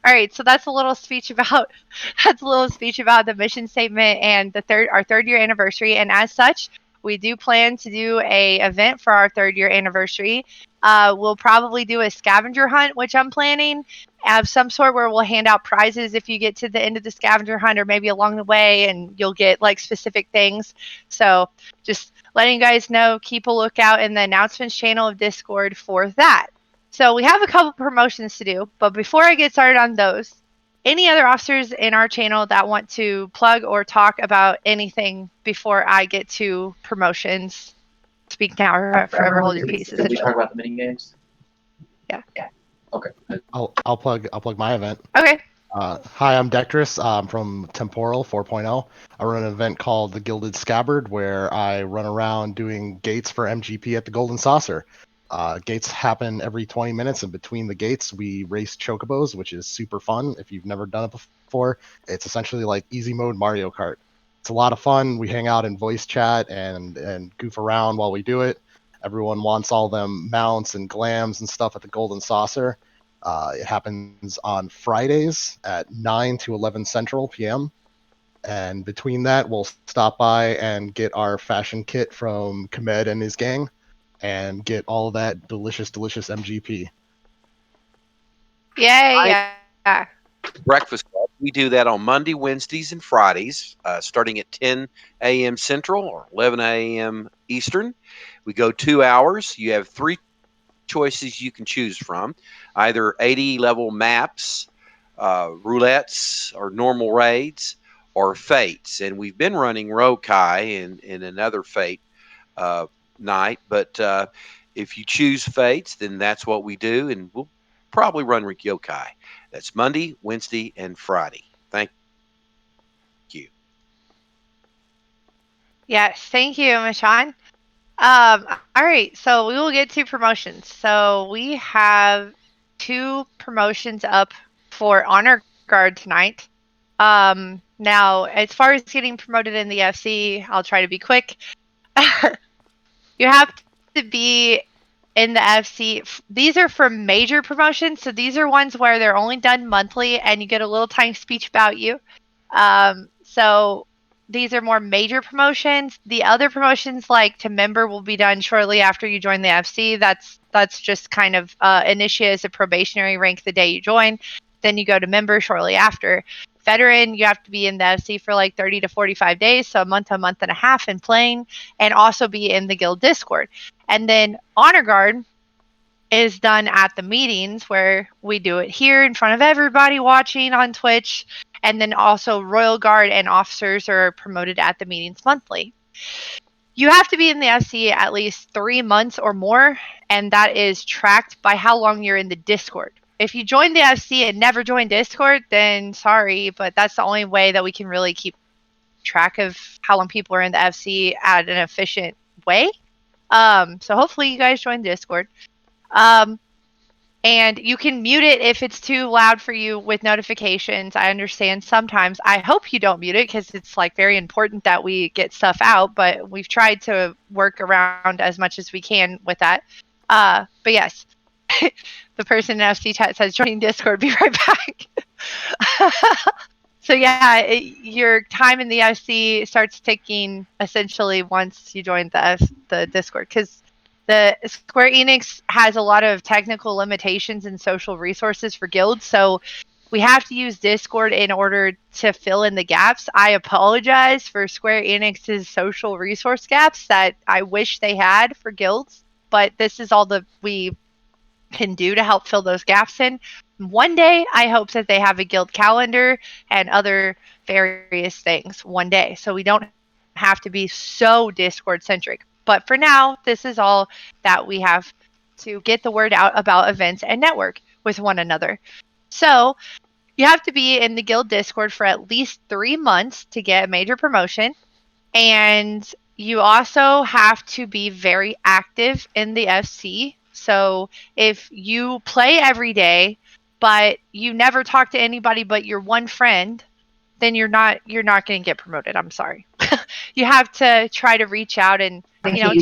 All right, so that's a little speech about the mission statement and our 3rd year anniversary. And as such, we do plan to do a event for our 3rd year anniversary. We'll probably do a scavenger hunt, which I'm planning of some sort, where we'll hand out prizes if you get to the end of the scavenger hunt, or maybe along the way, and you'll get like specific things. So just letting you guys know, keep a lookout in the announcements channel of Discord for that. So we have a couple promotions to do, but before I get started on those, any other officers in our channel that want to plug or talk about anything before I get to promotions? Speak now or forever hold your peace. Did we talk about the mini games? Yeah. Okay. I'll plug my event. Okay. Hi, I'm Dectress. I'm from Temporal 4.0. I run an event called the Gilded Scabbard, where I run around doing gates for MGP at the Golden Saucer. Gates happen every 20 minutes, and between the gates, we race chocobos, which is super fun. If you've never done it before, it's essentially like easy mode Mario Kart. It's a lot of fun. We hang out in voice chat and goof around while we do it. Everyone wants all them mounts and glams and stuff at the Golden Saucer. It happens on Fridays at 9 to 11 Central PM. And between that, we'll stop by and get our fashion kit from Kamed and his gang and get all that delicious MGP. Yay. Yeah. Breakfast Club. We do that on Monday, Wednesdays, and Fridays, starting at 10 a.m. Central or 11 a.m. Eastern. We go 2 hours. You have 3 choices you can choose from, either 80 level maps, roulettes, or normal raids, or fates. And we've been running Rokai in another fate night, but if you choose fates, then that's what we do, and we'll probably run Ryokai. That's Monday, Wednesday, and Friday. Thank you. Yes, thank you, Michonne. All right, so we will get to promotions. So we have 2 promotions up for Honor Guard tonight. Now, as far as getting promoted in the FC, I'll try to be quick. You have to be in the FC. These are for major promotions, so these are ones where they're only done monthly, and you get a little tiny speech about you. So these are more major promotions. The other promotions, like to member, will be done shortly after you join the FC. That's just kind of initiate as a probationary rank the day you join. Then you go to member shortly after. Veteran, you have to be in the FC for like 30 to 45 days, so a month and a half in playing, and also be in the guild Discord. And then Honor Guard is done at the meetings, where we do it here in front of everybody watching on Twitch. And then also Royal Guard and officers are promoted at the meetings monthly. You have to be in the FC at least 3 months or more, and that is tracked by how long you're in the Discord. If you join the FC and never join Discord, then sorry, but that's the only way that we can really keep track of how long people are in the FC at an efficient way. So hopefully you guys join Discord. And you can mute it if it's too loud for you with notifications. I understand sometimes. I hope you don't mute it, because it's like very important that we get stuff out, but we've tried to work around as much as we can with that. But yes, the person in FC chat says joining Discord, be right back. So yeah, your time in the FC starts ticking essentially once you join the Discord, because the Square Enix has a lot of technical limitations and social resources for guilds, so we have to use Discord in order to fill in the gaps. I apologize for Square Enix's social resource gaps that I wish they had for guilds, but this is all that we can do to help fill those gaps in. One day, I hope that they have a guild calendar and other various things one day, so we don't have to be so Discord centric. But for now, this is all that we have to get the word out about events and network with one another. So you have to be in the guild Discord for at least 3 months to get a major promotion. And you also have to be very active in the FC. So if you play every day, but you never talk to anybody but your one friend, then you're not going to get promoted. I'm sorry. You have to try to reach out and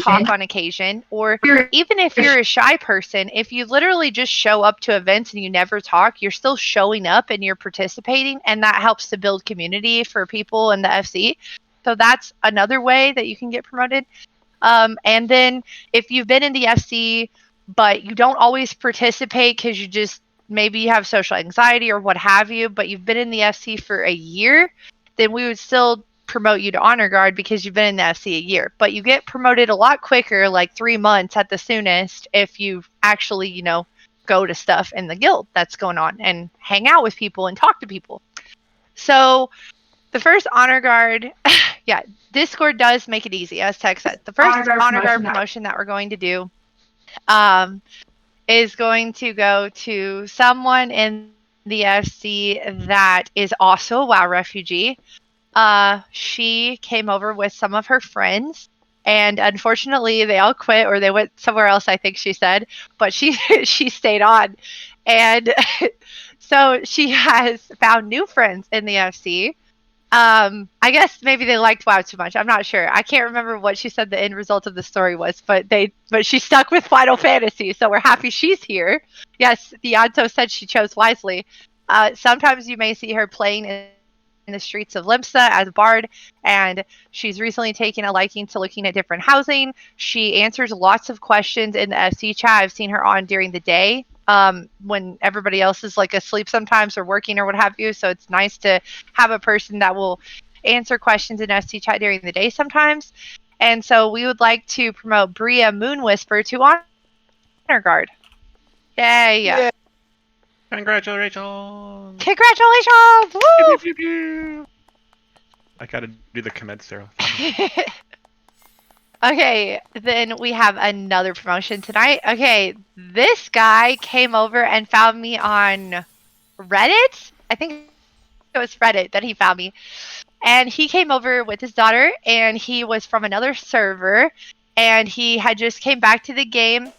talk on occasion, or even if you're a shy person, if you literally just show up to events and you never talk, you're still showing up and you're participating, and that helps to build community for people in the FC. So that's another way that you can get promoted. And then if you've been in the FC but you don't always participate because you just maybe you have social anxiety or what have you, but you've been in the FC for a year, then we would still promote you to honor guard because you've been in the FC a year, but you get promoted a lot quicker, like 3 months at the soonest, if you actually, you know, go to stuff in the guild that's going on and hang out with people and talk to people. So the first honor guard, yeah, Discord does make it easy, as Tech said. The first honor guard promotion that we're going to do is going to go to someone in the FC that is also a WoW refugee. She came over with some of her friends, and unfortunately they all quit, or they went somewhere else, I think she said, but she she stayed on. And so she has found new friends in the FC. I guess maybe they liked WoW too much. I'm not sure. I can't remember what she said the end result of the story was, but she stuck with Final Fantasy, so we're happy she's here. Yes, Theonto said she chose wisely. Sometimes you may see her playing in the streets of Limsa as a bard, and she's recently taken a liking to looking at different housing. She answers lots of questions in the FC chat. I've seen her on during the day, when everybody else is like asleep sometimes or working or what have you. So it's nice to have a person that will answer questions in FC chat during the day sometimes. And so we would like to promote Bria Moonwhisper to honor guard. Yay! Yeah. Congratulations! Congratulations! Pew, Woo! pew, pew, pew. I gotta do the commence there. Okay, then we have another promotion tonight. Okay, this guy came over and found me on Reddit. I think it was Reddit that he found me. And he came over with his daughter, and he was from another server, and he had just came back to the game,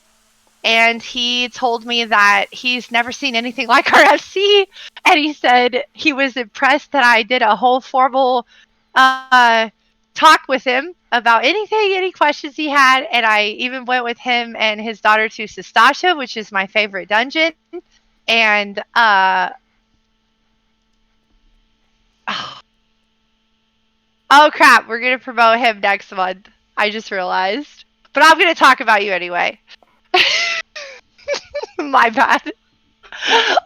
and he told me that he's never seen anything like our FC, and he said he was impressed that I did a whole formal talk with him about anything, any questions he had, and I even went with him and his daughter to Sestasha, which is my favorite dungeon, and oh crap, we're gonna promote him next month. I just realized, but I'm gonna talk about you anyway. My bad.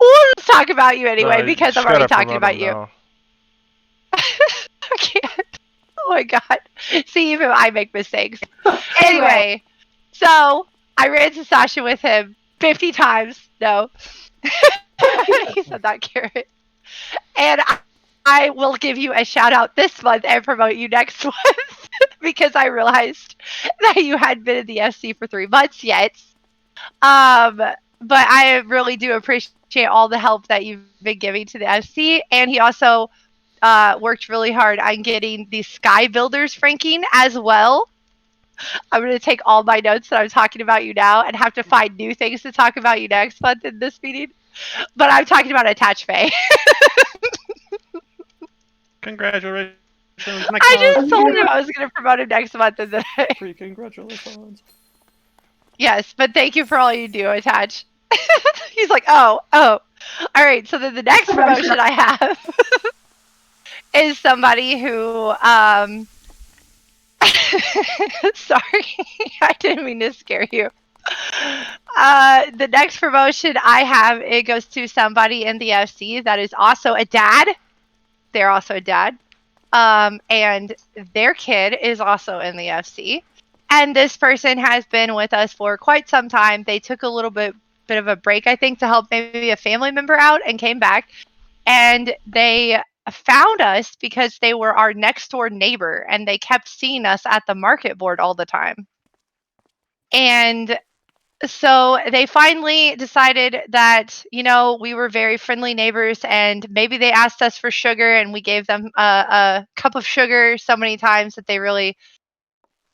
We'll just talk about you anyway because I'm already talking about you. I can't. Oh my god. See, even I make mistakes. Anyway, so I ran into Sasha with him 50 times. No. He said that, Garrett. And I will give you a shout out this month and promote you next month because I realized that you hadn't been in the FC for 3 months yet. But I really do appreciate all the help that you've been giving to the FC. And he also worked really hard on getting the Sky Builders ranking as well. I'm going to take all my notes that I'm talking about you now and have to find new things to talk about you next month in this meeting. But I'm talking about Attach Faye. Congratulations. I just told him I was going to promote him next month. And then Congratulations. Yes, but thank you for all you do, Attach. He's like, oh. All right, so then the next promotion I have is somebody who, sorry, I didn't mean to scare you. The next promotion I have, it goes to somebody in the FC that is also a dad. They're also a dad. And their kid is also in the FC. And this person has been with us for quite some time. They took a little bit of a break, I think, to help maybe a family member out and came back. And they found us because they were our next door neighbor and they kept seeing us at the market board all the time. And so they finally decided that, you know, we were very friendly neighbors and maybe they asked us for sugar and we gave them a cup of sugar so many times that they really,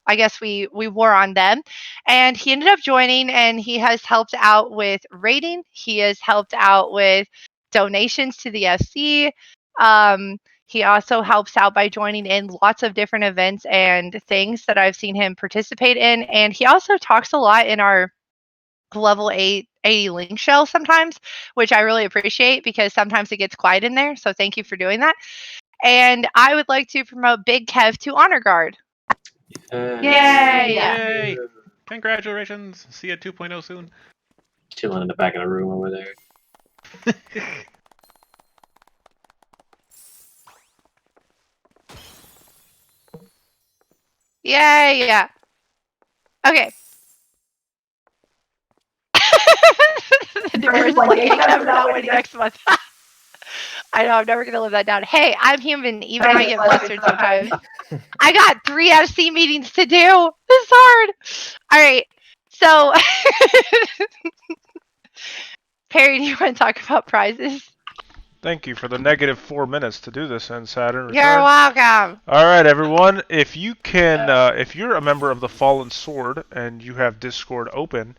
I guess we wore on them. And he ended up joining and he has helped out with raiding. He has helped out with donations to the FC. He also helps out by joining in lots of different events and things that I've seen him participate in. And he also talks a lot in our level 880 link shell sometimes, which I really appreciate because sometimes it gets quiet in there. So thank you for doing that. And I would like to promote Big Kev to Honor Guard. Yay! Yay! Congratulations. See you at 2.0 soon. Chilling in the back of the room over there. Yeah. Okay. The difference, like, I'm not winning next month. I know, I'm never gonna live that down. Hey, I'm human. Even I get flustered sometimes. I got 3 FC meetings to do. This is hard. All right. So, Perry, do you want to talk about prizes? Thank you for the negative 4 minutes to do this in Saturn You're Return. welcome. All right, everyone. If you can, if you're a member of the Fallen Sword and you have Discord open,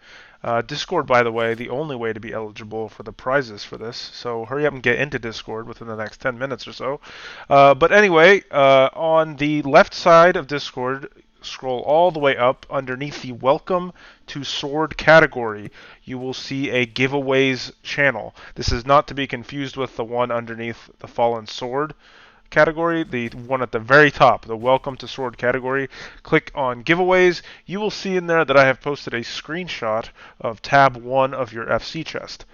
Discord, by the way, the only way to be eligible for the prizes for this. So hurry up and get into Discord within the next 10 minutes or so. But anyway, on the left side of Discord, scroll all the way up underneath the Welcome to Sword category. You will see a giveaways channel. This is not to be confused with the one underneath the Fallen Sword category, the one at the very top, the Welcome to Sword category. Click on giveaways. You will see in there that I have posted a screenshot of tab 1 of your FC chest.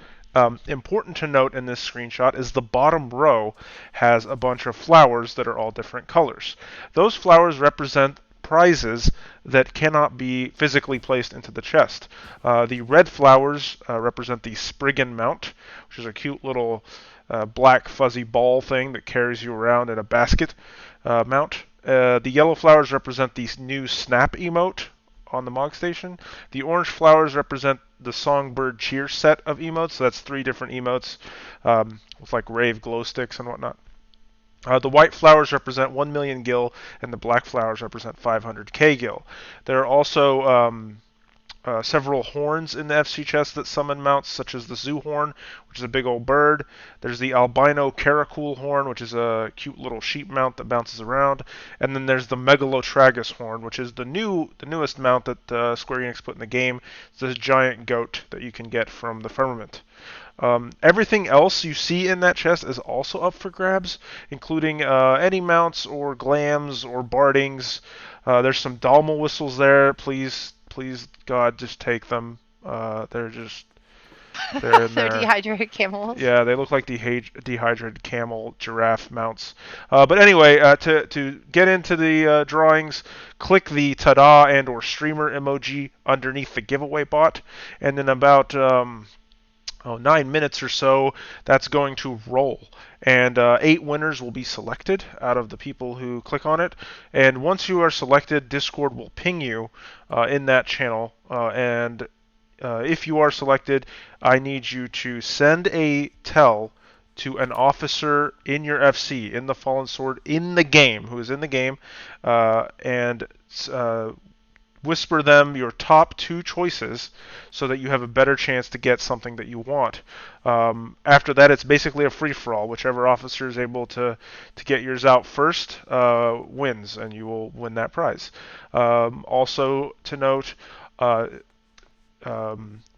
Important to note in this screenshot is the bottom row has a bunch of flowers that are all different colors. Those flowers represent prizes that cannot be physically placed into the chest. The red flowers represent the Spriggan mount, which is a cute little black fuzzy ball thing that carries you around in a basket mount. The yellow flowers represent the new Snap emote on the Mog Station. The orange flowers represent the Songbird Cheer set of emotes. So that's 3 different emotes with like rave glow sticks and whatnot. The white flowers represent 1 million gil, and the black flowers represent 500k gil. There are also several horns in the FC chest that summon mounts, such as the Zoo horn, which is a big old bird. There's the albino Caracool horn, which is a cute little sheep mount that bounces around. And then there's the Megalotragus horn, which is the newest mount that Square Enix put in the game. It's this giant goat that you can get from the Firmament. Everything else you see in that chest is also up for grabs, including any mounts or glams or bardings. There's some Dalma whistles there. Please, God, just take them. They're in They're there. dehydrated camels. Yeah, they look like dehydrated camel giraffe mounts. But anyway, to get into the drawings, click the ta-da and or streamer emoji underneath the giveaway bot, and in about 9 minutes or so, that's going to roll. And 8 winners will be selected out of the people who click on it. And once you are selected, Discord will ping you in that channel. And if you are selected, I need you to send a tell to an officer in your FC, in the Fallen Sword, in the game, who is in the game, and whisper them your top 2 choices so that you have a better chance to get something that you want. After that, it's basically a free-for-all. Whichever officer is able to get yours out first wins, and you will win that prize. Also to note,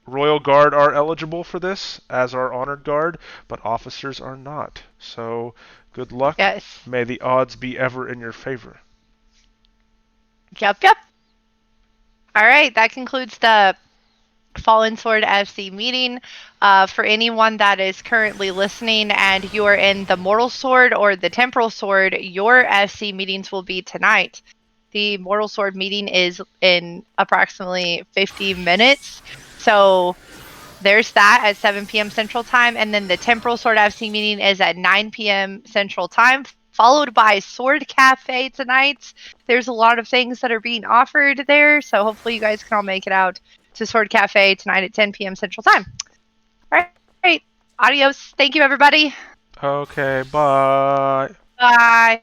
Royal Guard are eligible for this, as are Honored Guard, but officers are not. So good luck. Yes. May the odds be ever in your favor. Yep. All right, that concludes the Fallen Sword FC meeting. For anyone that is currently listening and you are in the Mortal Sword or the Temporal Sword, your FC meetings will be tonight. The Mortal Sword meeting is in approximately 50 minutes. So there's that at 7 p.m. Central Time. And then the Temporal Sword FC meeting is at 9 p.m. Central Time, followed by Sword Cafe tonight. There's a lot of things that are being offered there, so hopefully you guys can all make it out to Sword Cafe tonight at 10 p.m. Central Time. All right. Adios. Thank you, everybody. Okay, bye. Bye.